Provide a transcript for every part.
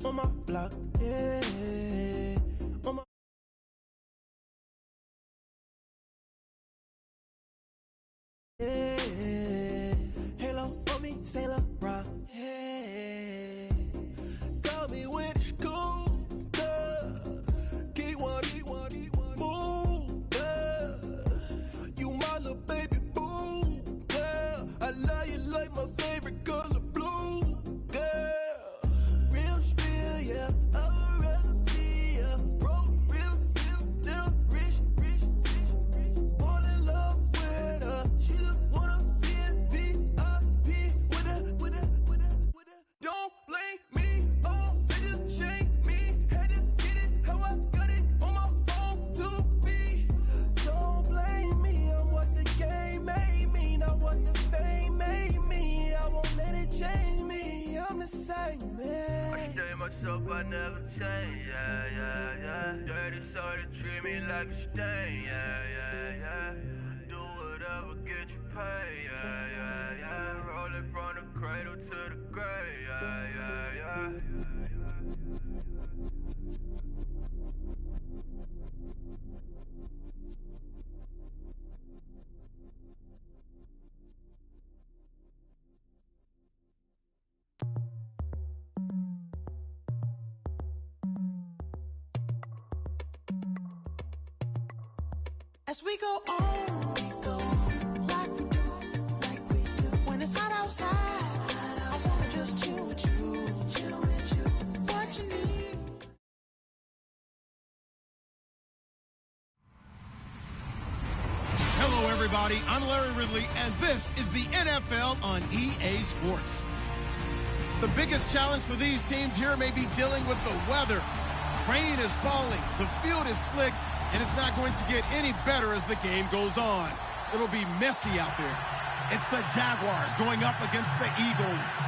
on my block, yeah. On my yeah. Halo on me, Sailor Rock, yeah. Got me with the school, keep one, move, yeah. You my little baby boo, yeah. I love you like my favorite color blue, yeah. Real spill, yeah. I'd rather be a broke, real, little rich. Fall in love with her. She just wanna be a VIP with her. Don't blame me, oh, bitches shame me. Had to get it how I got it on my own 2 feet. Don't blame me, I'm what the game made me, not what the fame made me. I won't let it change me, I'm the same, man. I stay myself, I never change, yeah. Dirty soul to treat me like a stain, yeah. Do whatever, get you paid, yeah. Roll it from the cradle to the grave, yeah. As we go on, like we do. When it's hot outside, I wanna just chill with you. What you need. Hello, everybody. I'm Larry Ridley, and this is the NFL on EA Sports. The biggest challenge for these teams here may be dealing with the weather. Rain is falling, the field is slick, and it's not going to get any better as the game goes on. It'll be messy out there. It's the Jaguars going up against the Eagles.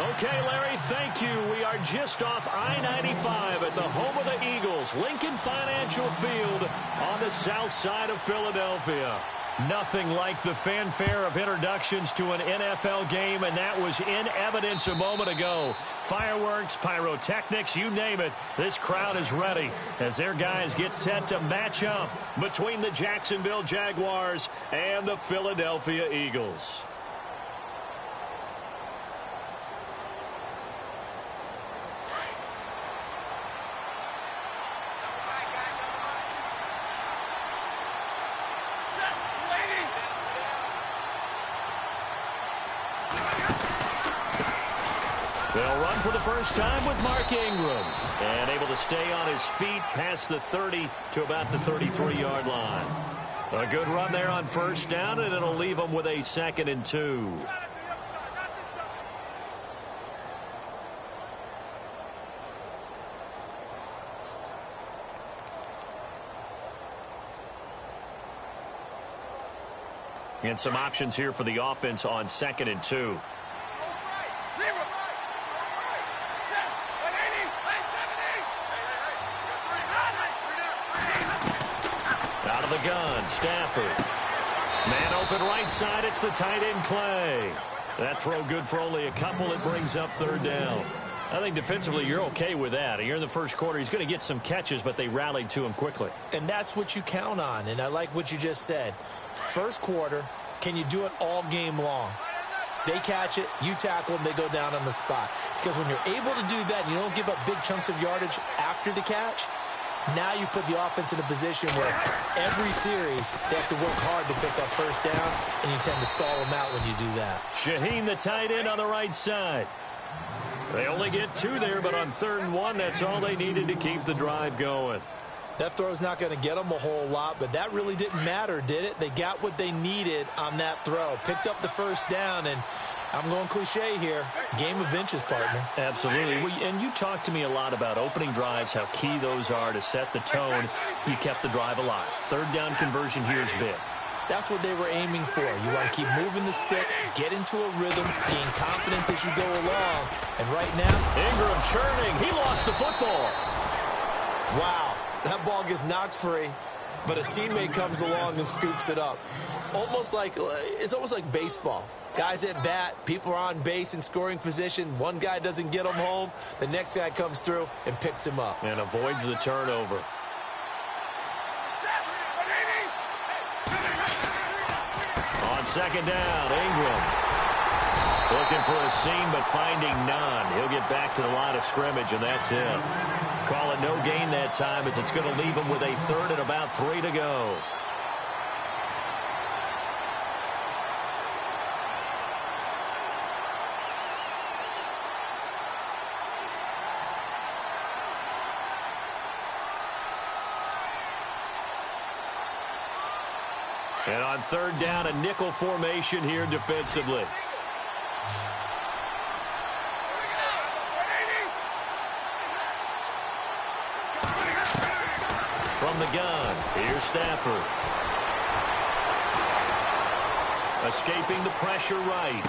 Okay, Larry, thank you. We are just off I-95 at the home of the Eagles, Lincoln Financial Field on the south side of Philadelphia. Nothing like the fanfare of introductions to an NFL game, and that was in evidence a moment ago. Fireworks, pyrotechnics, you name it. This crowd is ready as their guys get set to match up between the Jacksonville Jaguars and the Philadelphia Eagles. They'll run for the first time with Mark Ingram. And able to stay on his feet past the 30 to about the 33-yard line. A good run there on first down, and it'll leave them with a 2nd and 2. And some options here for the offense on 2nd and 2. Out of the gun, Stafford. Man open right side, it's the tight end Clay. That throw good for only a couple. It brings up 3rd down. I think defensively you're okay with that. Here in the first quarter, he's going to get some catches, but they rallied to him quickly. And that's what you count on, and I like what you just said. First quarter, can you do it all game long? They catch it, you tackle them, they go down on the spot. Because when you're able to do that, and you don't give up big chunks of yardage after the catch, now you put the offense in a position where every series they have to work hard to pick up first down, and you tend to stall them out when you do that. Shaheen, the tight end on the right side. They only get 2 there, but on 3rd and 1, that's all they needed to keep the drive going. That throw's not going to get them a whole lot, but that really didn't matter, did it? They got what they needed on that throw. Picked up the first down, and I'm going cliche here. Game of inches, partner. Absolutely. And you talked to me a lot about opening drives, how key those are to set the tone. You kept the drive alive. 3rd down conversion here is big. That's what they were aiming for. You want to keep moving the sticks, get into a rhythm, gain confidence as you go along. And right now, Ingram churning. He lost the football. Wow. That ball gets knocked free. but a teammate comes along and scoops it up. It's almost like baseball. Guys at bat, people are on base in scoring position. One guy doesn't get him home. The next guy comes through and picks him up. And avoids the turnover. On second down, Ingram. Looking for a seam, but finding none. He'll get back to the line of scrimmage, and that's it. Call it no gain that time, as it's going to leave him with a third and about 3 to go. And on third down, a nickel formation here defensively. From the gun, here's Stafford. Escaping the pressure right.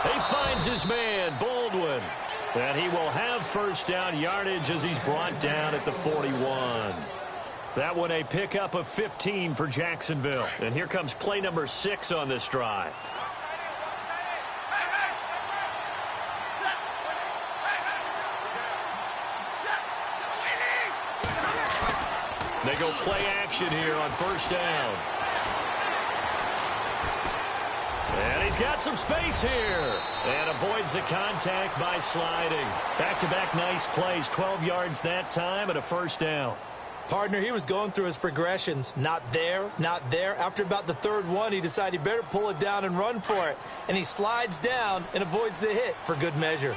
He finds his man, Baldwin. And he will have first down yardage as he's brought down at the 41. That one a pickup of 15 for Jacksonville. And here comes play number 6 on this drive. They go play action here on first down. And he's got some space here. And avoids the contact by sliding. Back-to-back nice plays. 12 yards that time and a first down. Partner, he was going through his progressions. Not there, not there. After about the third one, he decided he better pull it down and run for it. And he slides down and avoids the hit for good measure.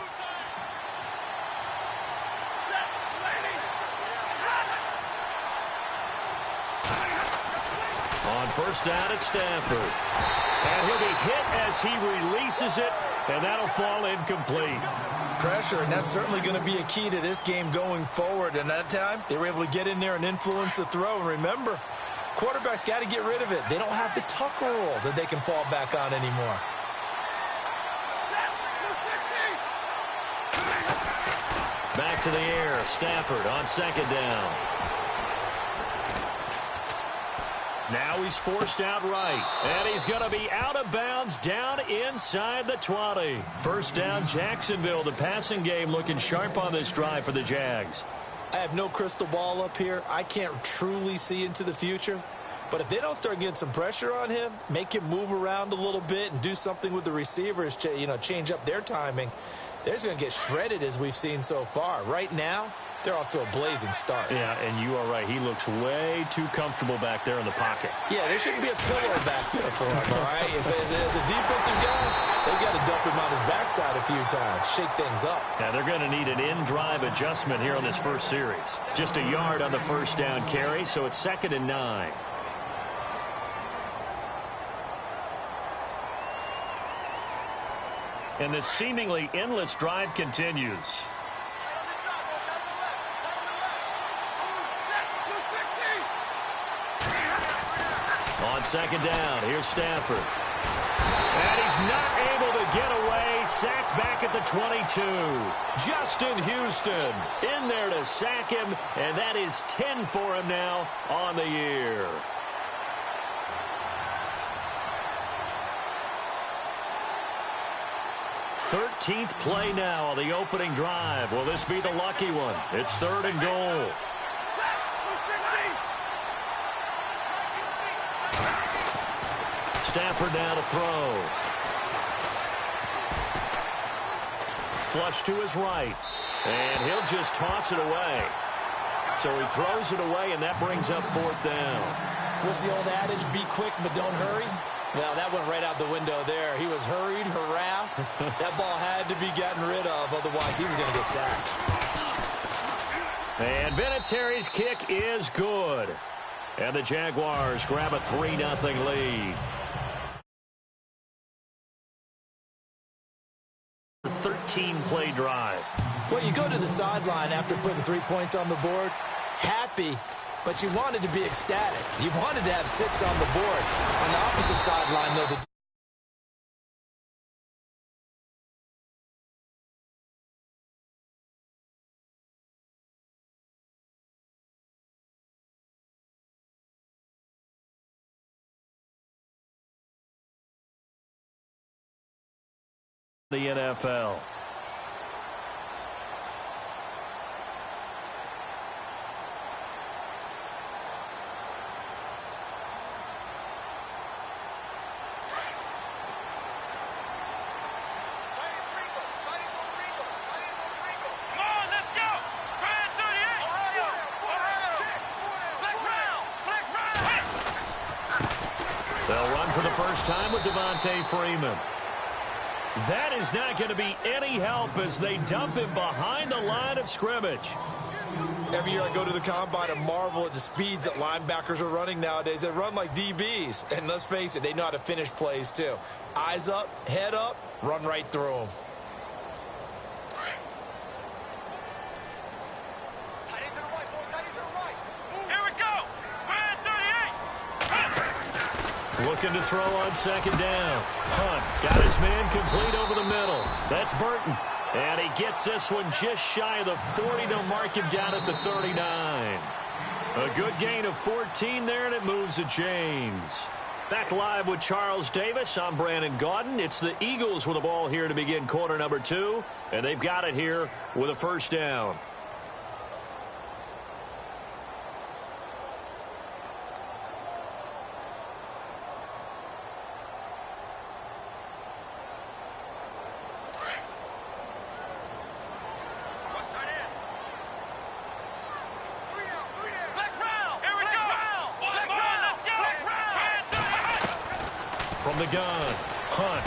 On first down at Stafford. And he'll be hit as he releases it, and that'll fall incomplete. Pressure, and that's certainly going to be a key to this game going forward. And that time, they were able to get in there and influence the throw. And remember, quarterbacks got to get rid of it. They don't have the Tucker rule that they can fall back on anymore. Back to the air, Stafford on second down. Now he's forced out right, and he's going to be out of bounds down inside the 20. First down, Jacksonville. The passing game looking sharp on this drive for the Jags. I have no crystal ball up here. I can't truly see into the future. But if they don't start getting some pressure on him, make him move around a little bit and do something with the receivers, change up their timing, they're just going to get shredded as we've seen so far. Right now, they're off to a blazing start. Yeah, and you are right. He looks way too comfortable back there in the pocket. Yeah, there shouldn't be a pillow back there for him, all right? If as a defensive guy, they've got to dump him on his backside a few times, shake things up. Now, they're going to need an in-drive adjustment here on this first series. Just a yard on the first down carry, so it's 2nd and 9. And this seemingly endless drive continues. On second down, here's Stafford. And he's not able to get away. Sacked back at the 22. Justin Houston in there to sack him, and that is 10 for him now on the year. Thirteenth play now on the opening drive. Will this be the lucky one? It's 3rd and goal. Stafford now to throw. Flush to his right. And he'll just toss it away. So he throws it away, and that brings up 4th down. What's the old adage, be quick but don't hurry? Well, that went right out the window there. He was hurried, harassed. That ball had to be gotten rid of, otherwise he was going to get sacked. And Vinatieri's kick is good. And the Jaguars grab a 3-0 lead. 13-play drive. Well, you go to the sideline after putting 3 points on the board, happy, but you wanted to be ecstatic. You wanted to have 6 on the board. On the opposite sideline, though, the the NFL. They'll run for the first time with Devontae Freeman. That is not going to be any help as they dump him behind the line of scrimmage. Every year I go to the combine and marvel at the speeds that linebackers are running nowadays. They run like DBs. And let's face it, they know how to finish plays too. Eyes up, head up, run right through them. Looking to throw on second down. Hunt got his man complete over the middle. That's Burton. And he gets this one just shy of the 40. They'll mark him down at the 39. A good gain of 14 there, and it moves the chains. Back live with Charles Davis. I'm Brandon Gaudin. It's the Eagles with the ball here to begin quarter number 2. And they've got it here with a first down. From the gun, Hunt.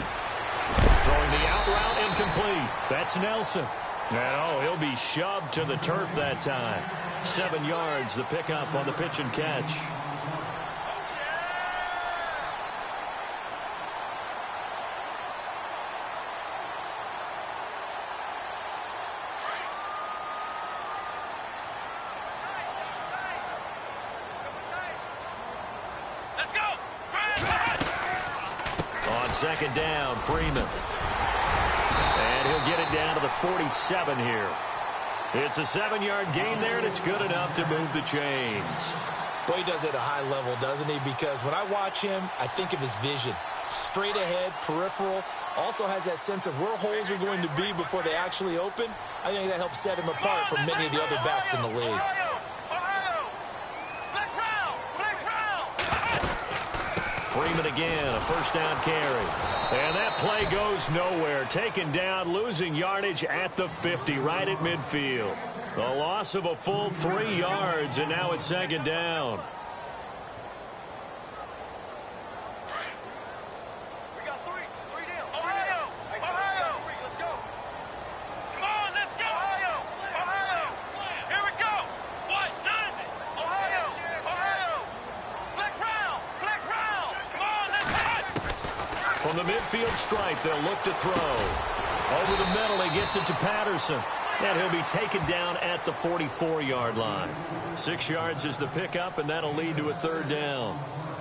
Throwing the out route incomplete. That's Nelson. And he'll be shoved to the turf that time. 7 yards, the pickup on the pitch and catch. Second down, Freeman. And he'll get it down to the 47 here. It's a 7-yard gain there, and it's good enough to move the chains. Boy, he does it at a high level, doesn't he? Because when I watch him, I think of his vision. Straight ahead, peripheral. Also has that sense of where holes are going to be before they actually open. I think that helps set him apart from many of the other backs in the league. Freeman again, a first down carry. And that play goes nowhere. Taken down, losing yardage at the 50, right at midfield. A loss of a full 3 yards, and now it's second down. We got three down. Ohio! Let's go. Come on, let's go. Ohio! Here we go. What? None. Ohio! Flex round. Come on, let's go. From the midfield stripe, they'll look to throw. Over the middle, he gets it to Patterson. And he'll be taken down at the 44-yard line. 6 yards is the pickup, and that'll lead to a third down.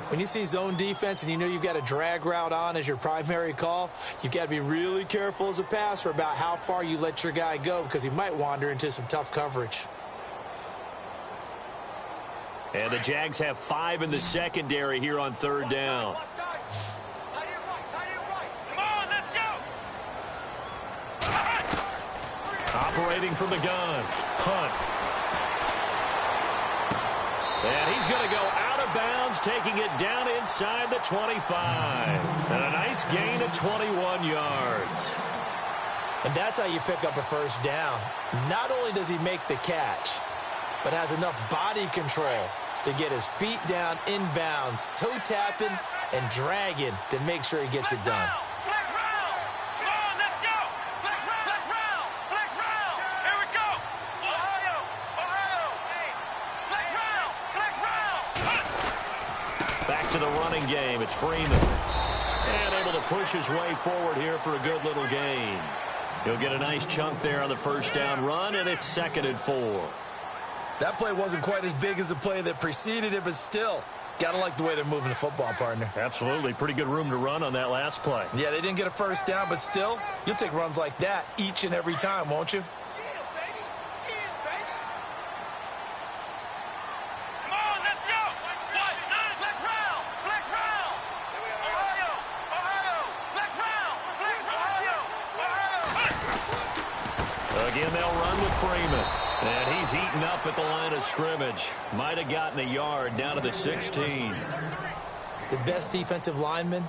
When you see zone defense and you know you've got a drag route on as your primary call, you've got to be really careful as a passer about how far you let your guy go because he might wander into some tough coverage. And the Jags have 5 in the secondary here on third down. Operating from the gun, Hunt. And he's going to go out of bounds, taking it down inside the 25. And a nice gain of 21 yards. And that's how you pick up a first down. Not only does he make the catch, but has enough body control to get his feet down inbounds, toe tapping and dragging to make sure he gets it done. Back to the running game. It's Freeman. And able to push his way forward here for a good little gain. He'll get a nice chunk there on the first down run, and it's 2nd and 4. That play wasn't quite as big as the play that preceded it, but still, got to like the way they're moving the football, partner. Absolutely. Pretty good room to run on that last play. Yeah, they didn't get a first down, but still, you'll take runs like that each and every time, won't you? Again, they'll run with Freeman. And he's eaten up at the line of scrimmage. Might have gotten a yard down to the 16. The best defensive linemen,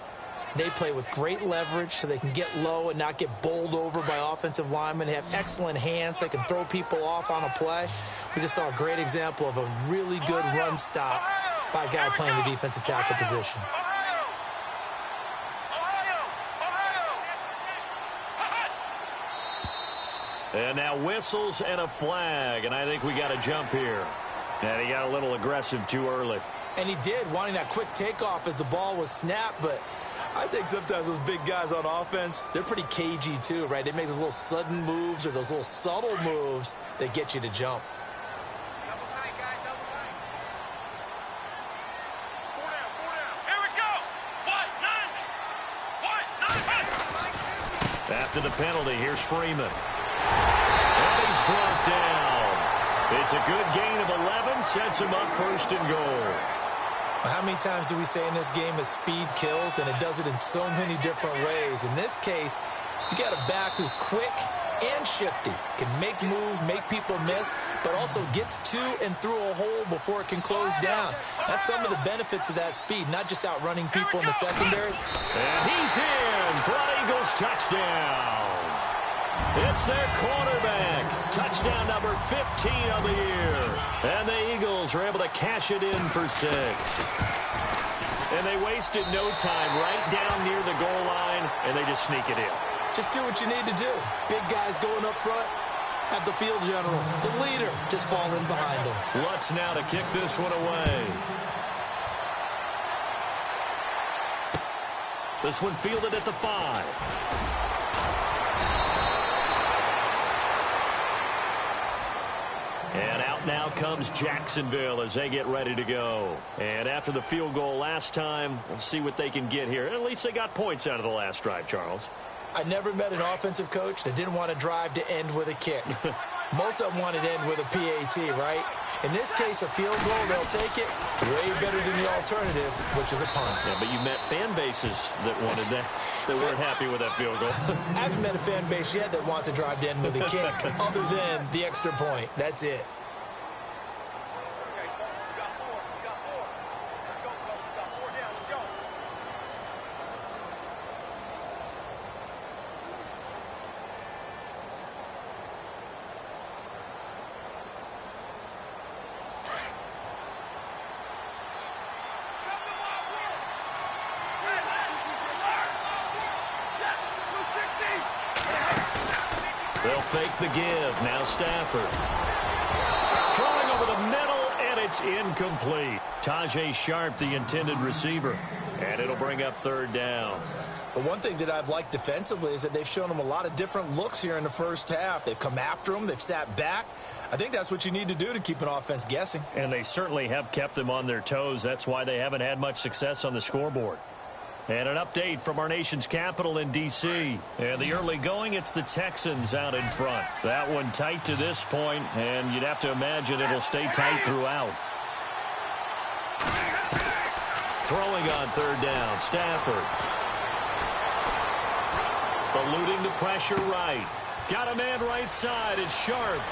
they play with great leverage so they can get low and not get bowled over by offensive linemen. They have excellent hands. They can throw people off on a play. We just saw a great example of a really good run stop by a guy playing the defensive tackle position. And now whistles and a flag, and I think we got a jump here. And he got a little aggressive too early. And he did, wanting that quick takeoff as the ball was snapped, but I think sometimes those big guys on offense, they're pretty cagey too, right? They make those little sudden moves or those little subtle moves that get you to jump. After the penalty, here's Freeman. And he's brought down. It's a good gain of 11, sets him up first and goal. How many times do we say in this game that speed kills, and it does it in so many different ways? In this case, you got a back who's quick and shifty, can make moves, make people miss, but also gets to and through a hole before it can close down. That's some of the benefits of that speed, not just outrunning people in the secondary. And he's in for an Eagles touchdown. It's their quarterback. Touchdown number 15 of the year. And the Eagles are able to cash it in for 6. And they wasted no time right down near the goal line, and they just sneak it in. Just do what you need to do. Big guys going up front, have the field general, the leader, just fall in behind them. Lutz now to kick this one away. This one fielded at the 5. And out now comes Jacksonville as they get ready to go. And after the field goal last time, we'll see what they can get here. At least they got points out of the last drive, Charles. I never met an offensive coach that didn't want to drive to end with a kick. Most of them wanted to end with a PAT, right? In this case, a field goal, they'll take it. Way better than the alternative, which is a punt. Yeah, but you met fan bases that wanted that, that weren't happy with that field goal. I haven't met a fan base yet that wants to drive to end with a kick, other than the extra point. That's it. They'll fake the give. Now Stafford. Throwing over the middle, and it's incomplete. Tajay Sharp, the intended receiver. And it'll bring up 3rd down. But one thing that I've liked defensively is that they've shown them a lot of different looks here in the first half. They've come after them. They've sat back. I think that's what you need to do to keep an offense guessing. And they certainly have kept them on their toes. That's why they haven't had much success on the scoreboard. And an update from our nation's capital in D.C. And the early going, it's the Texans out in front. That one tight to this point, and you'd have to imagine it'll stay tight throughout. Throwing on 3rd down, Stafford. Eluding the pressure right. Got a man right side, it's Sharp.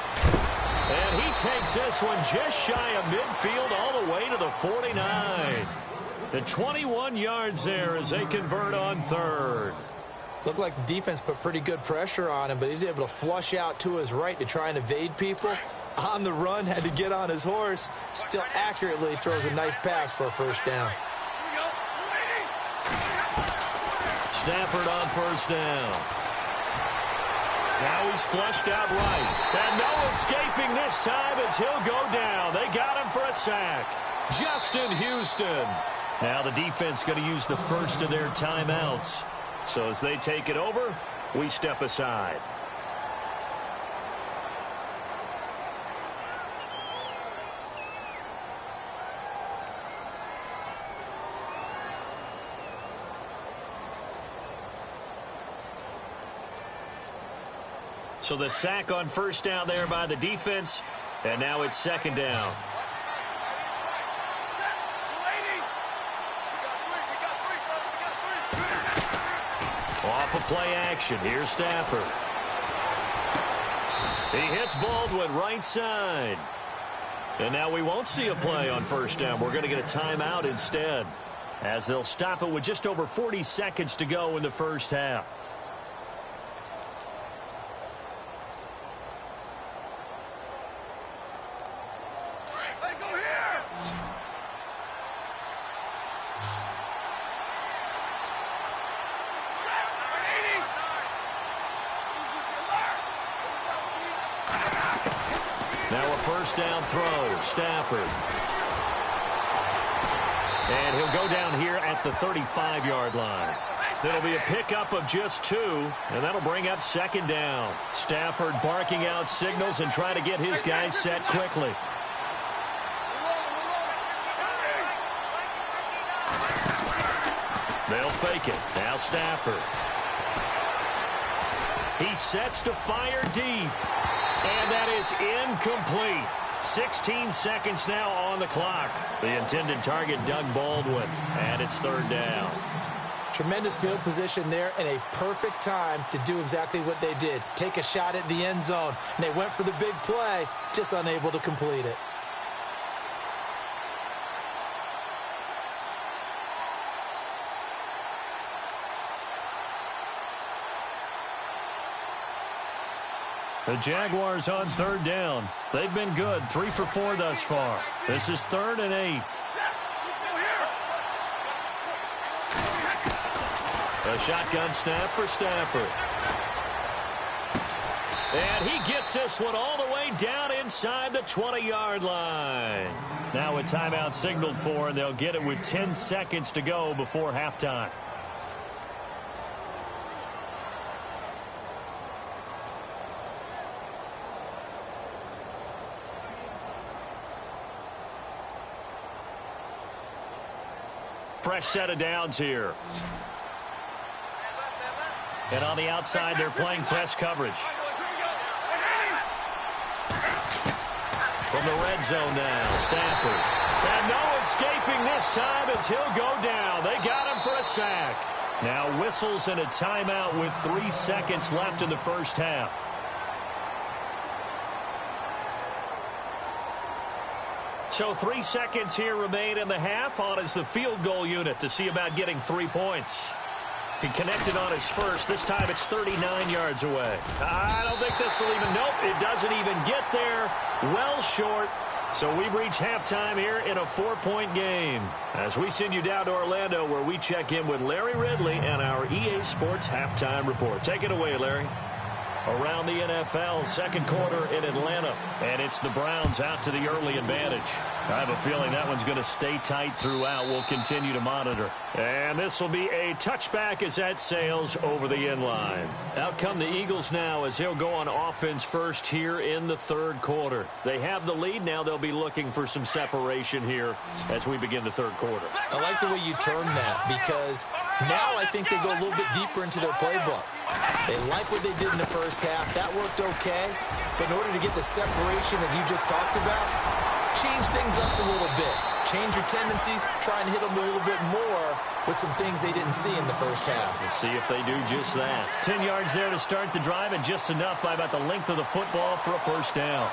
And he takes this one just shy of midfield all the way to the 49. The 21 yards there as they convert on 3rd. Looked like the defense put pretty good pressure on him, but he's able to flush out to his right to try and evade people. On the run, had to get on his horse. Still accurately throws a nice pass for a 1st down. Stafford on 1st down. Now he's flushed out right. And no escaping this time as he'll go down. They got him for a sack. Justin Houston. Now the defense going to use the first of their timeouts. So as they take it over, we step aside. So the sack on 1st down there by the defense, and now it's 2nd down. Off of play action, here's Stafford. He hits Baldwin right side. And now we won't see a play on first down. We're going to get a timeout instead, as they'll stop it with just over 40 seconds to go in the first half. Now a first down throw, Stafford. And he'll go down here at the 35-yard line. It'll be a pickup of just 2, and that'll bring up second down. Stafford barking out signals and trying to get his guys set quickly. They'll fake it. Now Stafford. He sets to fire deep. And that is incomplete. 16 seconds now on the clock. The intended target, Doug Baldwin. And it's third down. Tremendous field position there and a perfect time to do exactly what they did. Take a shot at the end zone. And they went for the big play, just unable to complete it. The Jaguars on third down. They've been good, 3 for 4 thus far. This is 3rd and 8. A shotgun snap for Stafford. And he gets this one all the way down inside the 20-yard line. Now a timeout signaled for, and they'll get it with 10 seconds to go before halftime. Fresh set of downs here. And on the outside, they're playing press coverage. From the red zone now, Stafford. And no escaping this time as he'll go down. They got him for a sack. Now whistles and a timeout with 3 seconds left in the first half. So 3 seconds here remain in the half. On is the field goal unit to see about getting 3 points. He connected on his first. This time it's 39 yards away. I don't think this will even, nope, it doesn't even get there. Well short. So we've reached halftime here in a 4-point game. As we send you down to Orlando, where we check in with Larry Ridley and our EA Sports Halftime Report. Take it away, Larry. Around the NFL, second quarter in Atlanta, and it's the Browns out to the early advantage. I have a feeling that one's going to stay tight throughout. We'll continue to monitor. And this will be a touchback as that sails over the end line. Out come the Eagles now as they'll go on offense first here in the third quarter. They have the lead. Now they'll be looking for some separation here as we begin the third quarter. I like the way you term that, because now I think they go a little bit deeper into their playbook. They like what they did in the first half. That worked okay. But in order to get the separation that you just talked about, change things up a little bit. Change your tendencies. Try and hit them a little bit more with some things they didn't see in the first half. Let's see if they do just that. 10 yards there to start the drive, and just enough by about the length of the football for a first down.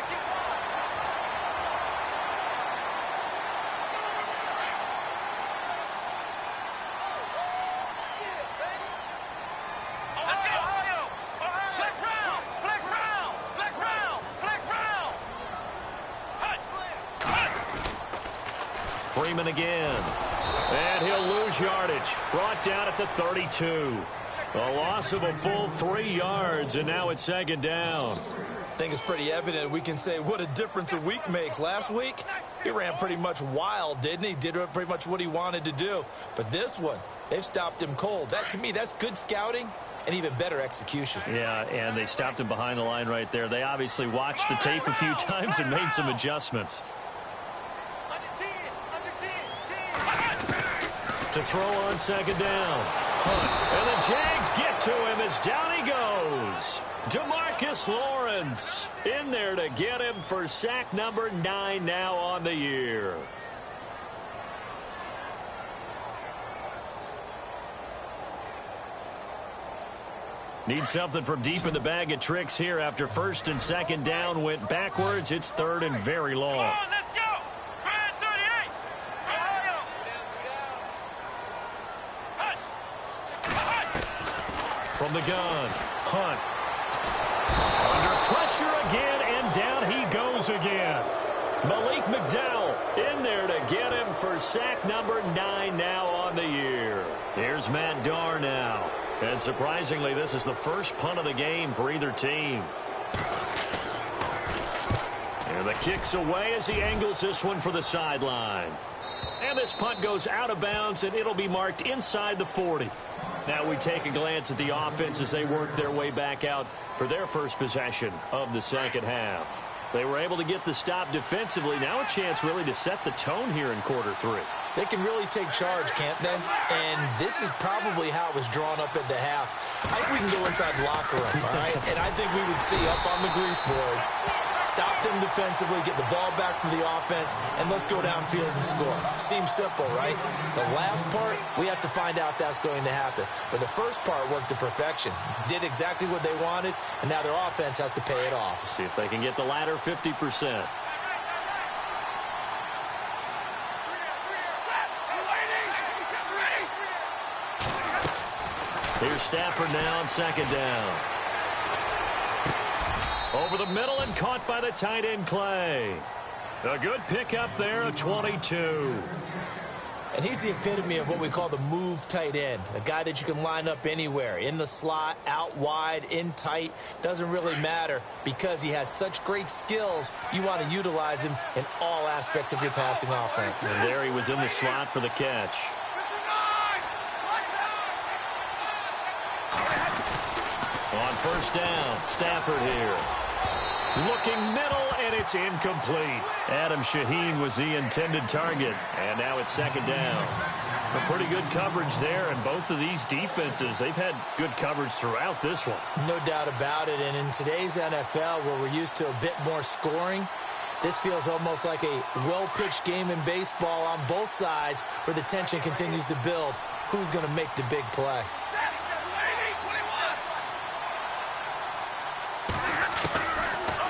Freeman again. And he'll lose yardage. Brought down at the 32. A loss of a full 3 yards, and now it's second down. I think it's pretty evident. We can say what a difference a week makes. Last week, he ran pretty much wild, didn't he? Did pretty much what he wanted to do. But this one, they've stopped him cold. That, to me, that's good scouting and even better execution. Yeah, and they stopped him behind the line right there. They obviously watched the tape a few times and made some adjustments. To throw on second down. Hunt. And the Jags get to him as down he goes. DeMarcus Lawrence in there to get him for sack number 9 now on the year. Need something from deep in the bag of tricks here after first and second down went backwards. It's third and very long. From the gun, Hunt. Under pressure again, and down he goes again. Malik McDowell in there to get him for sack number 9 now on the year. Here's Matt Darr now. And surprisingly, this is the first punt of the game for either team. And the kick's away as he angles this one for the sideline. And this punt goes out of bounds, and it'll be marked inside the 40. Now we take a glance at the offense as they work their way back out for their first possession of the second half. They were able to get the stop defensively. Now a chance really to set the tone here in quarter 3. They can really take charge, can't they? And this is probably how it was drawn up at the half. I think we can go inside the locker room, all right? And I think we would see up on the grease boards, stop them defensively, get the ball back from the offense, and let's go downfield and score. Seems simple, right? The last part, we have to find out if that's going to happen. But the first part worked to perfection. Did exactly what they wanted, and now their offense has to pay it off. See if they can get the latter 50%. Here's Stafford now on second down. Over the middle and caught by the tight end Clay. A good pickup there, a 22. And he's the epitome of what we call the move tight end. A guy that you can line up anywhere. In the slot, out wide, in tight. Doesn't really matter because he has such great skills. You want to utilize him in all aspects of your passing offense. And there he was in the slot for the catch. On first down, Stafford here. Looking middle, and it's incomplete. Adam Shaheen was the intended target, and now it's second down. A pretty good coverage there, and both of these defenses, they've had good coverage throughout this one. No doubt about it, and in today's NFL, where we're used to a bit more scoring, this feels almost like a well-pitched game in baseball on both sides where the tension continues to build. Who's going to make the big play?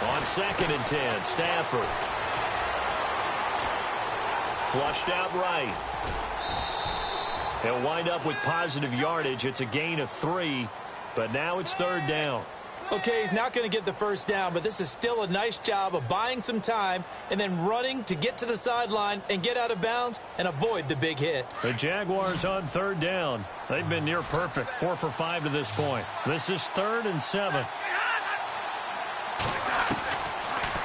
On second and 10, Stafford. Flushed out right. He'll wind up with positive yardage. It's a gain of 3, but now it's third down. Okay, he's not going to get the first down, but this is still a nice job of buying some time and then running to get to the sideline and get out of bounds and avoid the big hit. The Jaguars on third down. They've been near perfect, 4 for 5 to this point. This is 3rd and 7.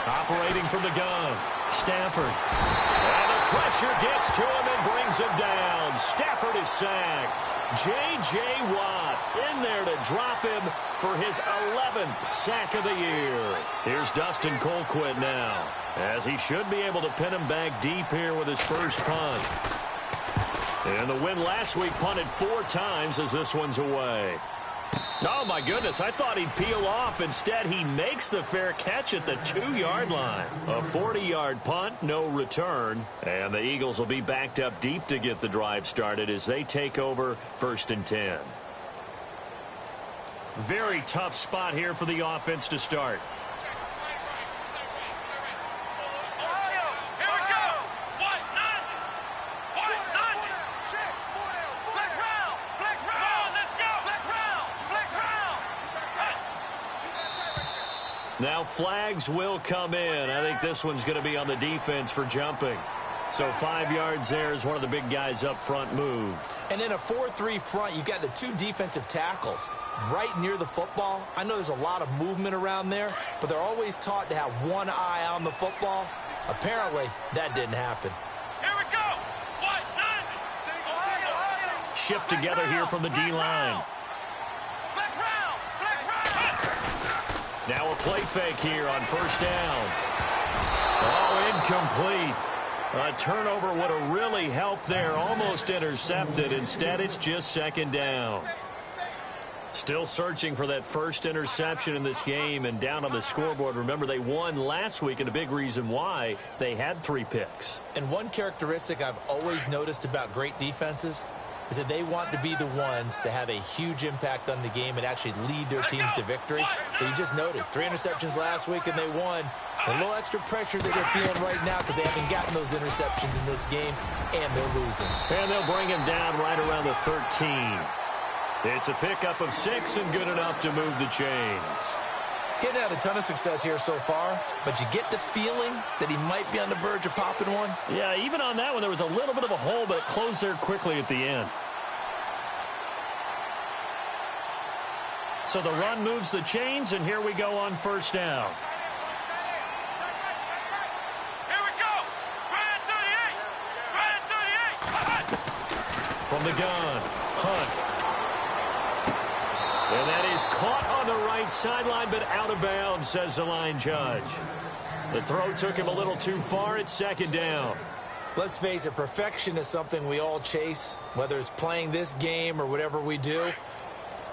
Operating from the gun, Stafford. And the pressure gets to him and brings him down. Stafford is sacked. J.J. Watt in there to drop him for his 11th sack of the year. Here's Dustin Colquitt now, as he should be able to pin him back deep here with his first punt. And the win last week punted 4 times as this one's away. Oh, my goodness, I thought he'd peel off. Instead, he makes the fair catch at the 2-yard line. A 40-yard punt, no return. And the Eagles will be backed up deep to get the drive started as they take over 1st and 10. Very tough spot here for the offense to start. Now flags will come in. I think this one's going to be on the defense for jumping. So 5 yards there as one of the big guys up front moved. And in a 4-3 front, you've got the 2 defensive tackles right near the football. I know there's a lot of movement around there, but they're always taught to have one eye on the football. Apparently, that didn't happen. Here we go. Shift together here from the D-line. Now a play fake here on first down. Oh, incomplete. A turnover would have really helped there. Almost intercepted. Instead, it's just second down. Still searching for that first interception in this game and down on the scoreboard. Remember, they won last week, and a big reason why they had 3 picks. And one characteristic I've always noticed about great defenses, is that they want to be the ones that have a huge impact on the game and actually lead their teams to victory. So you just noted 3 interceptions last week and they won. A little extra pressure that they're feeling right now because they haven't gotten those interceptions in this game, and they're losing. And they'll bring him down right around the 13. It's a pickup of 6 and good enough to move the chains. Getting had a ton of success here so far, but you get the feeling that he might be on the verge of popping one. Yeah, even on that one, there was a little bit of a hole, but it closed there quickly at the end. So the run moves the chains, and here we go on first down. Here we go. Right at 38. From the gun, Hunt. And that is caught on the right sideline, but out of bounds, says the line judge. The throw took him a little too far. It's second down. Let's face it, perfection is something we all chase, whether it's playing this game or whatever we do.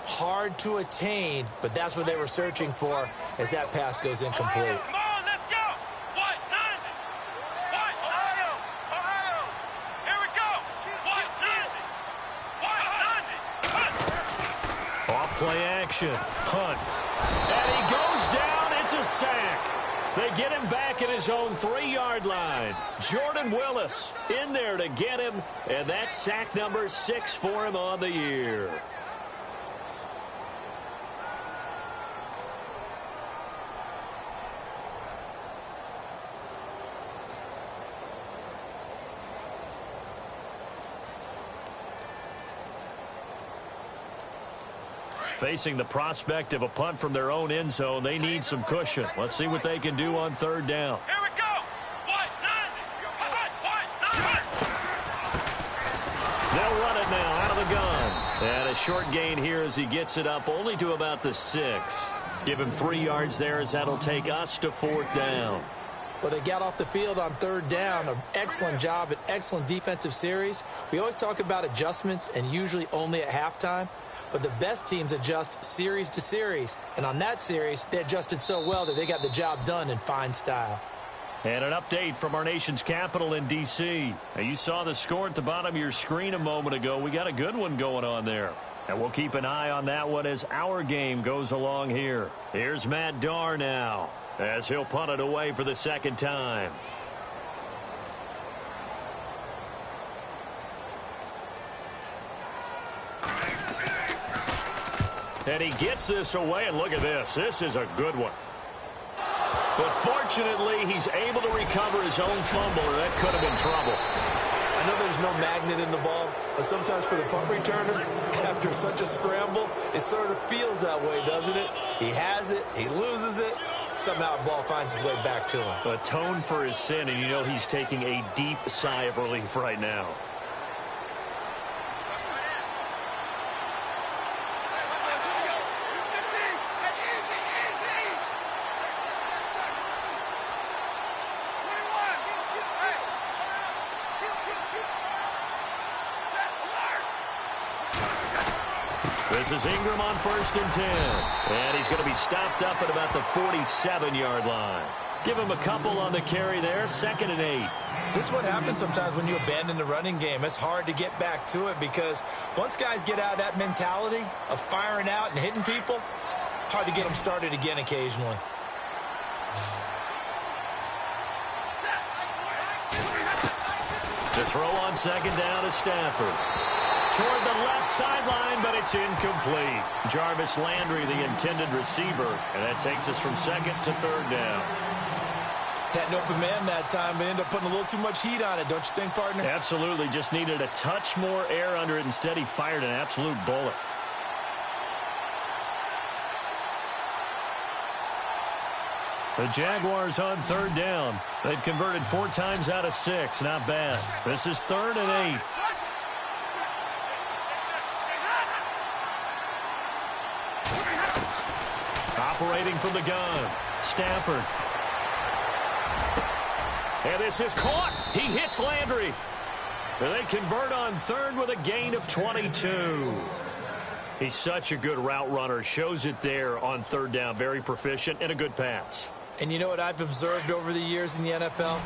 Hard to attain, but that's what they were searching for as that pass goes incomplete. Come on, let's go. What? 90. What? Ohio. Here we go. What? 90. What? 90. Off play action. Hunt. And he goes down. It's a sack. They get him back at his own 3-yard line. Jordan Willis in there to get him, and that's sack number 6 for him on the year. Facing the prospect of a punt from their own end zone, they need some cushion. Let's see what they can do on third down. Here we go. What? 90. What? 90. They'll run it now out of the gun. And a short gain here as he gets it up only to about the 6. Give him 3 yards there as that'll take us to 4th down. Well, they got off the field on 3rd down. An excellent job, an excellent defensive series. We always talk about adjustments and usually only at halftime. But the best teams adjust series to series. And on that series, they adjusted so well that they got the job done in fine style. And an update from our nation's capital in D.C. Now, you saw the score at the bottom of your screen a moment ago. We got a good one going on there. And we'll keep an eye on that one as our game goes along here. Here's Matt Darr now as he'll punt it away for the 2nd time. And he gets this away, and look at this. This is a good one. But fortunately, he's able to recover his own fumble, or that could have been trouble. I know there's no magnet in the ball, but sometimes for the punt returner, after such a scramble, it sort of feels that way, doesn't it? He has it, he loses it, somehow the ball finds its way back to him. Atone for his sin, and you know he's taking a deep sigh of relief right now. This is Ingram on 1st and 10. And he's going to be stopped up at about the 47-yard line. Give him a couple on the carry there, 2nd and 8. This is what happens sometimes when you abandon the running game. It's hard to get back to it because once guys get out of that mentality of firing out and hitting people, hard to get them started again occasionally. To throw on 2nd down to Stafford. Toward the left sideline, but it's incomplete. Jarvis Landry, the intended receiver, and that takes us from 2nd to 3rd down. Had an open man that time, but ended up putting a little too much heat on it, don't you think, partner? Absolutely. Just needed a touch more air under it. Instead, he fired an absolute bullet. The Jaguars on 3rd down. They've converted 4 times out of 6. Not bad. This is 3rd and 8. Operating from the gun, Stafford. And this is caught. He hits Landry. And they convert on 3rd with a gain of 22. He's such a good route runner. Shows it there on 3rd down. Very proficient and a good pass. And you know what I've observed over the years in the NFL?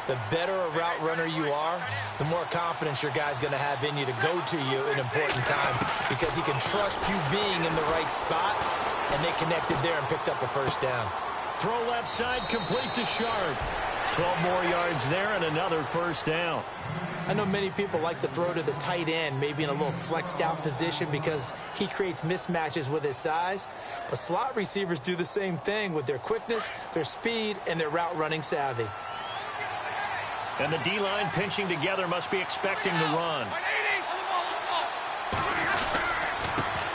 the better a route runner you are, the more confidence your guy's going to have in you to go to you in important times because he can trust you being in the right spot, and they connected there and picked up a first down. Throw left side, complete to Sharp. 12 more yards there and another first down. I know many people like to throw to the tight end, maybe in a little flexed out position because he creates mismatches with his size. But slot receivers do the same thing with their quickness, their speed, and their route running savvy. And the D-line pinching together must be expecting the run.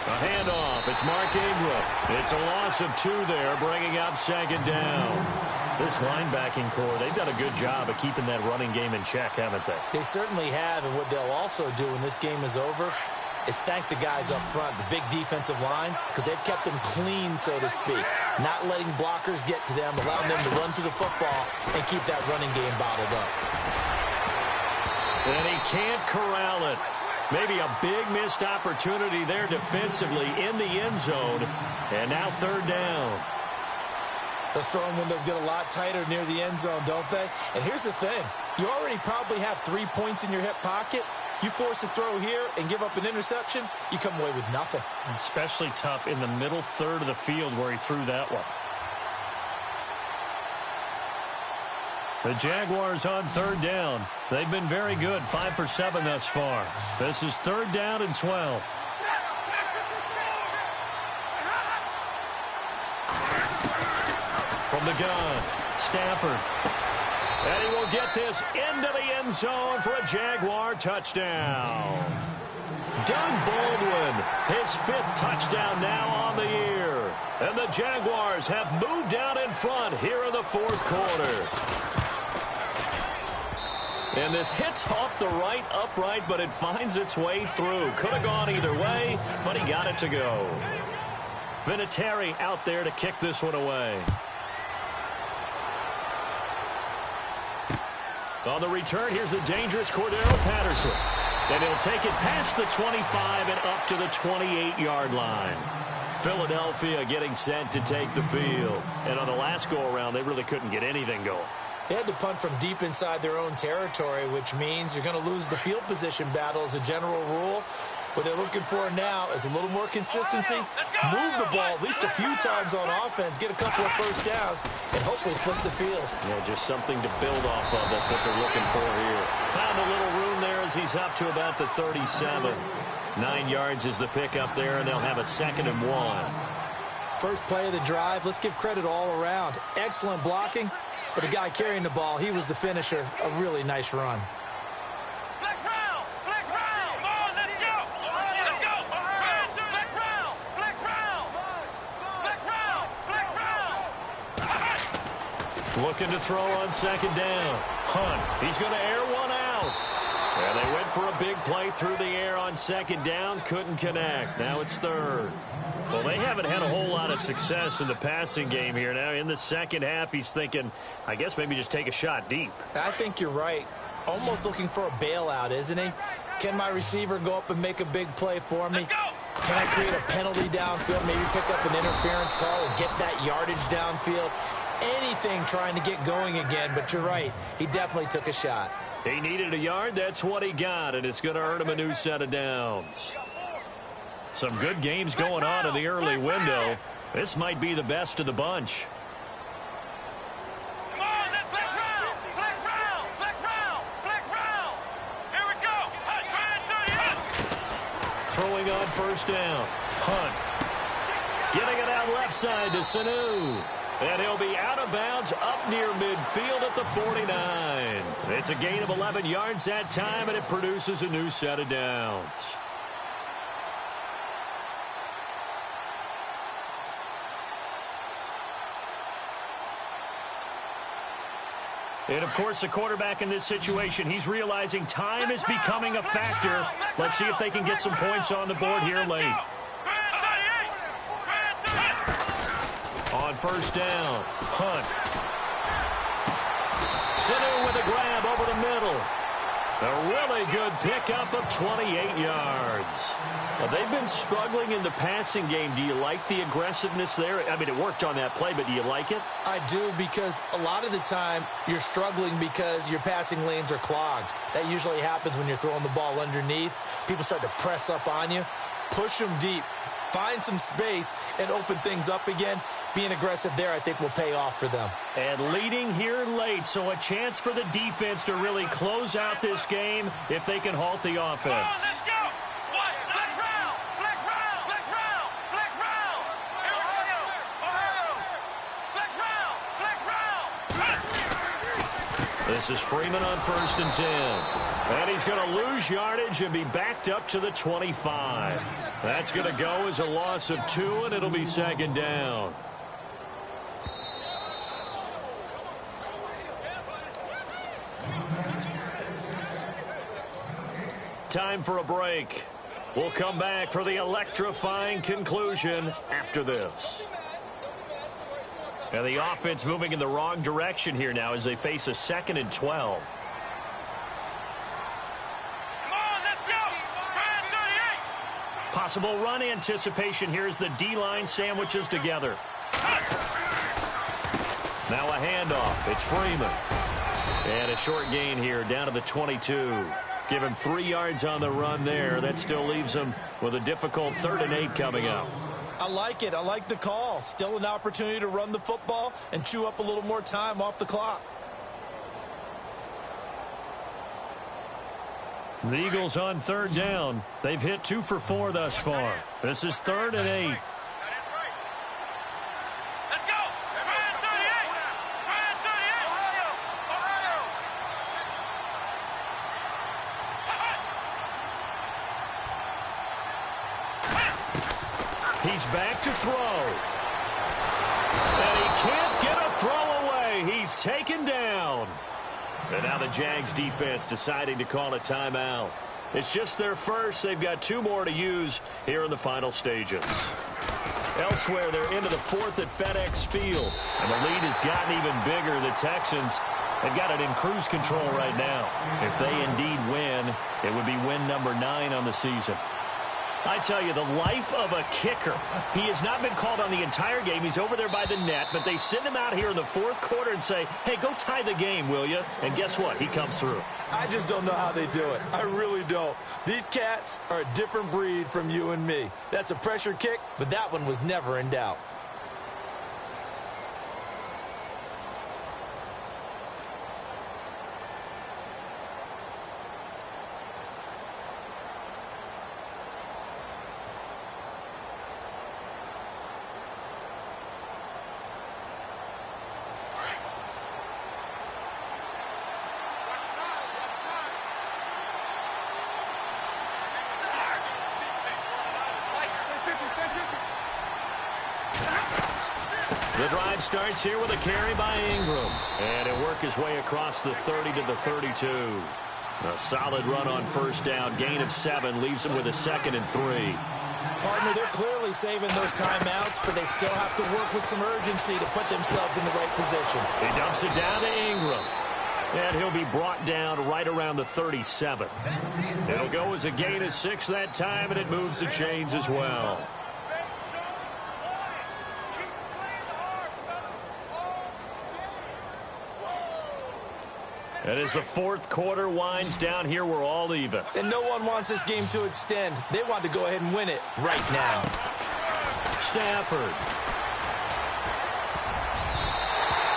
A handoff. It's Mark Ingram. It's a loss of 2 there, bringing up second down. This linebacking core, they've done a good job of keeping that running game in check, haven't they? They certainly have, and what they'll also do when this game is over is thank the guys up front, the big defensive line, because they've kept them clean, so to speak. Not letting blockers get to them, allowing them to run to the football and keep that running game bottled up. And he can't corral it. Maybe a big missed opportunity there defensively in the end zone. And now third down. Those throwing windows get a lot tighter near the end zone, don't they? And here's the thing. You already probably have 3 points in your hip pocket. You force a throw here and give up an interception, you come away with nothing. Especially tough in the middle third of the field where he threw that one. The Jaguars on third down. They've been very good, 5 for 7 thus far. This is third down and 12. From the gun, Stafford. And he will get this into the end zone for a Jaguar touchdown. Doug Baldwin, his 5th touchdown now on the year. And the Jaguars have moved out in front here in the 4th quarter. And this hits off the right upright, but it finds its way through. Could have gone either way, but he got it to go. Vinatieri out there to kick this one away. On the return, here's the dangerous Cordero Patterson. And he'll take it past the 25 and up to the 28-yard line. Philadelphia getting set to take the field. And on the last go-around, they really couldn't get anything going. They had to punt from deep inside their own territory, which means you're going to lose the field position battle as a general rule. What they're looking for now is a little more consistency, move the ball at least a few times on offense, get a couple of first downs, and hopefully flip the field. Yeah, just something to build off of. That's what they're looking for here. Found a little room there as he's up to about the 37. 9 yards is the pickup there, and they'll have a 2nd and 1. First play of the drive, let's give credit all around. Excellent blocking, but the guy carrying the ball, he was the finisher. A really nice run. Looking to throw on 2nd down. Hunt, he's going to air one out. And they went for a big play through the air on 2nd down. Couldn't connect. Now it's 3rd. Well, they haven't had a whole lot of success in the passing game here. Now in the second half, he's thinking, I guess maybe just take a shot deep. I think you're right. Almost looking for a bailout, isn't he? Can my receiver go up and make a big play for me? Can I create a penalty downfield, maybe pick up an interference call and get that yardage downfield? Anything trying to get going again, but you're right. He definitely took a shot. He needed a yard. That's what he got, and it's going to earn him a new set of downs. Some good games going on in the early window. This might be the best of the bunch. Come on, let's flex round. Flex round. Flex round. Flex round. Here we go. Throwing on 1st down. Hunt. Getting it out left side to Sanu. And he'll be out of bounds up near midfield at the 49. It's a gain of 11 yards that time, and it produces a new set of downs. And, of course, the quarterback in this situation, he's realizing time is becoming a factor. Let's see if they can get some points on the board here late. On 1st down, Hunt. Sanu with a grab over the middle. A really good pickup of 28 yards. Well, they've been struggling in the passing game. Do you like the aggressiveness there? I mean, it worked on that play, but do you like it? I do, because a lot of the time you're struggling because your passing lanes are clogged. That usually happens when you're throwing the ball underneath. People start to press up on you. Push them deep. Find some space and open things up again. Being aggressive there, I think, will pay off for them. And leading here late, so a chance for the defense to really close out this game if they can halt the offense. Come on, let's go! What? Flex round! Flex round! Flex round! Flex round! Here we go! Ohio! Flex round! Flex round! This is Freeman on 1st and 10. And he's going to lose yardage and be backed up to the 25. That's going to go as a loss of 2, and it'll be 2nd down. Time for a break. We'll come back for the electrifying conclusion after this. And the offense moving in the wrong direction here now as they face a 2nd and 12. Come on, let's go! Try 38! Possible run anticipation here as the D-line sandwiches together. Now a handoff. It's Freeman. And a short gain here down to the 22. Give him 3 yards on the run there. That still leaves him with a difficult 3rd and 8 coming up. I like it. I like the call. Still an opportunity to run the football and chew up a little more time off the clock. The Eagles on 3rd down. They've hit 2 for 4 thus far. This is 3rd and 8. Let's go! Try 38! Try 38! Ohio! Ohio! He's back to throw. And he can't get a throw away. He's taken down. And now the Jags defense deciding to call a timeout. It's just their first. They've got 2 more to use here in the final stages. Elsewhere, they're into the 4th at FedEx Field. And the lead has gotten even bigger. The Texans, they've got it in cruise control right now. If they indeed win, it would be win number 9 on the season. I tell you, the life of a kicker. He has not been called on the entire game. He's over there by the net, but they send him out here in the 4th quarter and say, hey, go tie the game, will you? And guess what? He comes through. I just don't know how they do it. I really don't. These cats are a different breed from you and me. That's a pressure kick, but that one was never in doubt. The drive starts here with a carry by Ingram. And he'll work his way across the 30 to the 32. A solid run on 1st down. Gain of 7 leaves him with a 2nd and 3. Partner, they're clearly saving those timeouts, but they still have to work with some urgency to put themselves in the right position. He dumps it down to Ingram. And he'll be brought down right around the 37. It'll go as a gain of 6 that time, and it moves the chains as well. And as the 4th quarter winds down here, we're all even. And no one wants this game to extend. They want to go ahead and win it right now. Stafford.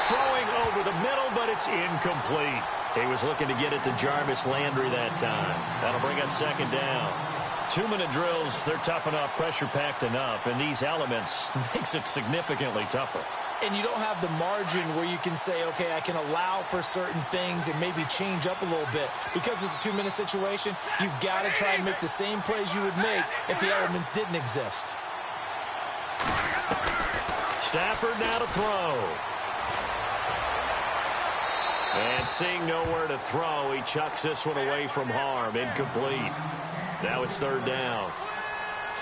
Throwing over the middle, but it's incomplete. He was looking to get it to Jarvis Landry that time. That'll bring up 2nd down. 2-minute drills, they're tough enough, pressure-packed enough, and these elements makes it significantly tougher. And you don't have the margin where you can say, okay, I can allow for certain things and maybe change up a little bit. Because it's a 2-minute situation, you've got to try and make the same plays you would make if the elements didn't exist. Stafford now to throw. And seeing nowhere to throw, he chucks this one away from harm. Incomplete. Now it's 3rd down.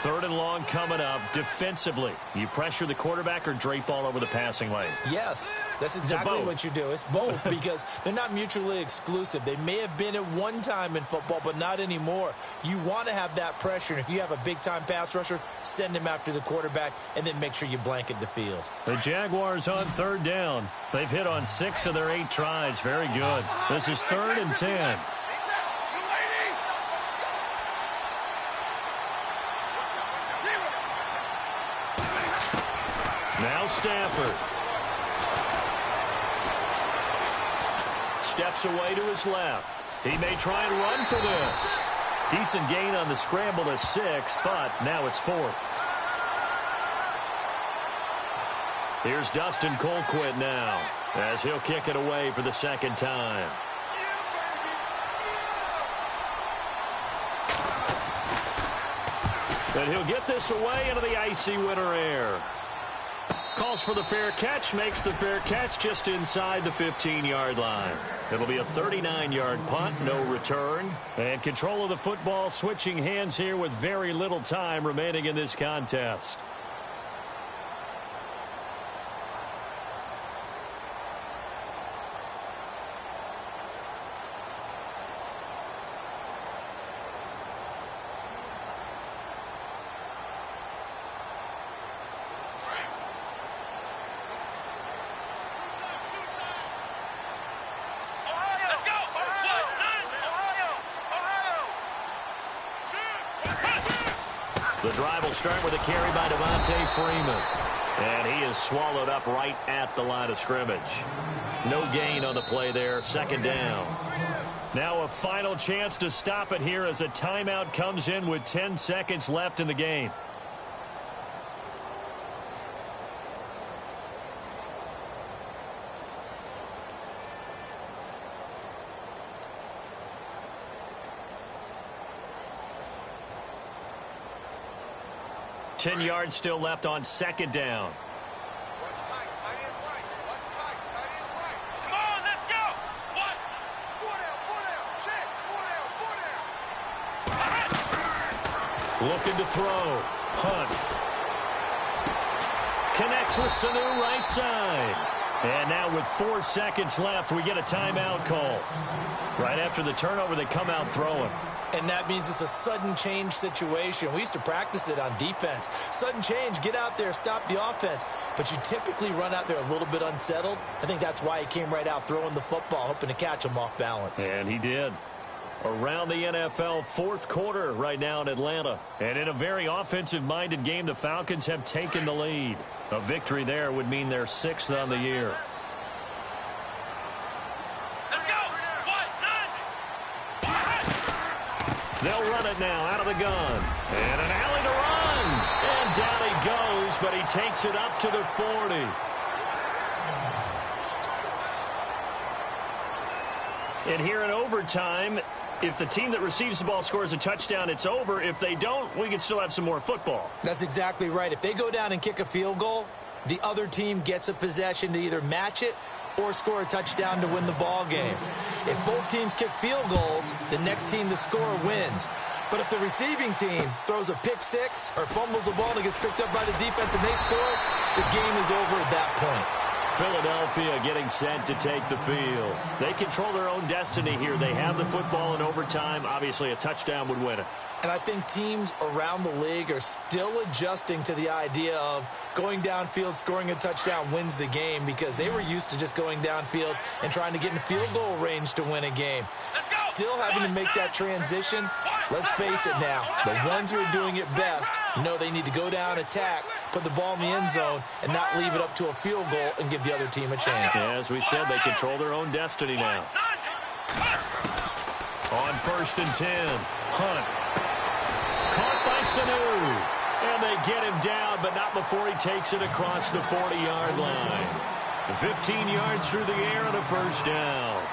Third and long coming up. Defensively, you pressure the quarterback or drape all over the passing lane? Yes, that's exactly what you do. It's both because they're not mutually exclusive. They may have been at one time in football, but not anymore. You want to have that pressure, and if you have a big-time pass rusher, send him after the quarterback, and then make sure you blanket the field. The Jaguars on third down. They've hit on 6 of their 8 tries. Very good. This is 3rd and 10. Now Stafford. Steps away to his left. He may try and run for this. Decent gain on the scramble to 6, but now it's 4th. Here's Dustin Colquitt now, as he'll kick it away for the second time. And he'll get this away into the icy winter air. Calls for the fair catch, makes the fair catch just inside the 15-yard line. It'll be a 39-yard punt, no return. And control of the football switching hands here with very little time remaining in this contest. The drive will start with a carry by Devontae Freeman. And he is swallowed up right at the line of scrimmage. No gain on the play there, second down. Now a final chance to stop it here as a timeout comes in with 10 seconds left in the game. Ten yards still left on second down. Come on, let's go. What? Looking to throw. Hunt. Connects with Sanu right side. And now with 4 seconds left, we get a timeout call. Right after the turnover, they come out throwing. And that means it's a sudden change situation. We used to practice it on defense. Sudden change, get out there, stop the offense. But you typically run out there a little bit unsettled. I think that's why he came right out throwing the football, hoping to catch him off balance. And he did. Around the NFL, fourth quarter right now in Atlanta. And in a very offensive-minded game, the Falcons have taken the lead. A victory there would mean they're 6th on the year. They'll run it now out of the gun. And an alley to run. And down he goes, but he takes it up to the 40. And here in overtime, if the team that receives the ball scores a touchdown, it's over. If they don't, we can still have some more football. That's exactly right. If they go down and kick a field goal, the other team gets a possession to either match it or score a touchdown to win the ball game. If both teams kick field goals, the next team to score wins. But if the receiving team throws a pick six or fumbles the ball and it gets picked up by the defense and they score, the game is over at that point. Philadelphia getting set to take the field. They control their own destiny here. They have the football in overtime. Obviously, a touchdown would win it. And I think teams around the league are still adjusting to the idea of going downfield, scoring a touchdown wins the game, because they were used to just going downfield and trying to get in field goal range to win a game. Still having to make that transition. Let's face it now, the ones who are doing it best know they need to go down, attack, put the ball in the end zone, and not leave it up to a field goal and give the other team a chance. Yeah, as we said, they control their own destiny now. On 1st and 10, Hunt. Caught by Sanu. And they get him down, but not before he takes it across the 40-yard line. 15 yards through the air and a first down.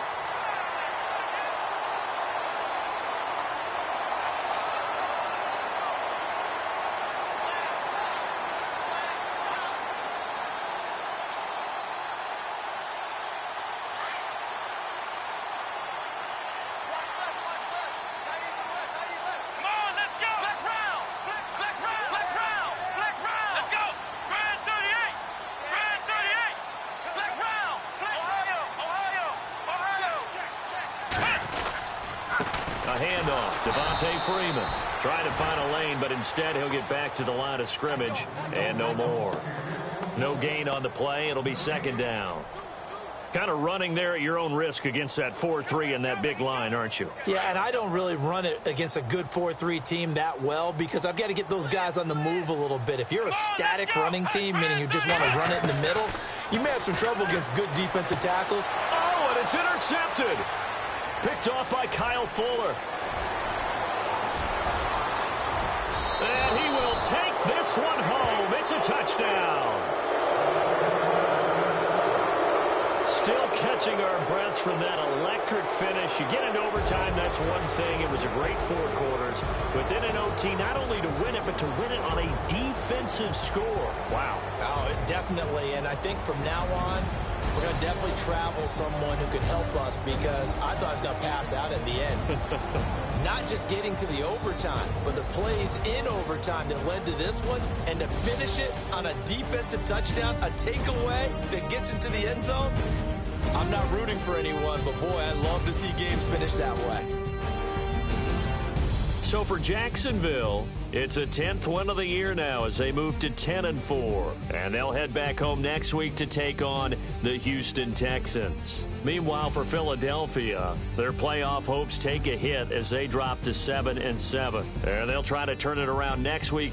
Devontae Freeman trying to find a lane, but instead he'll get back to the line of scrimmage and no more. No gain on the play. It'll be second down. Kind of running there at your own risk against that 4-3 and that big line, aren't you? Yeah, and I don't really run it against a good 4-3 team that well because I've got to get those guys on the move a little bit. If you're a static running team, meaning you just want to run it in the middle, you may have some trouble against good defensive tackles. Oh, and it's intercepted. Picked off by Kyle Fuller. And he will take this one home. It's a touchdown. Still catching our breaths from that electric finish. You get into overtime, that's one thing. It was a great 4 quarters. But then in OT, not only to win it, but to win it on a defensive score. Wow. Oh, definitely. And I think from now on, we're going to definitely travel someone who can help us because I thought I was going to pass out at the end. Not just getting to the overtime, but the plays in overtime that led to this one, and to finish it on a defensive touchdown, a takeaway that gets into the end zone. I'm not rooting for anyone, but boy, I'd love to see games finish that way. So for Jacksonville, it's a 10th win of the year now as they move to 10-4. And they'll head back home next week to take on the Houston Texans. Meanwhile, for Philadelphia, their playoff hopes take a hit as they drop to 7-7. And they'll try to turn it around next week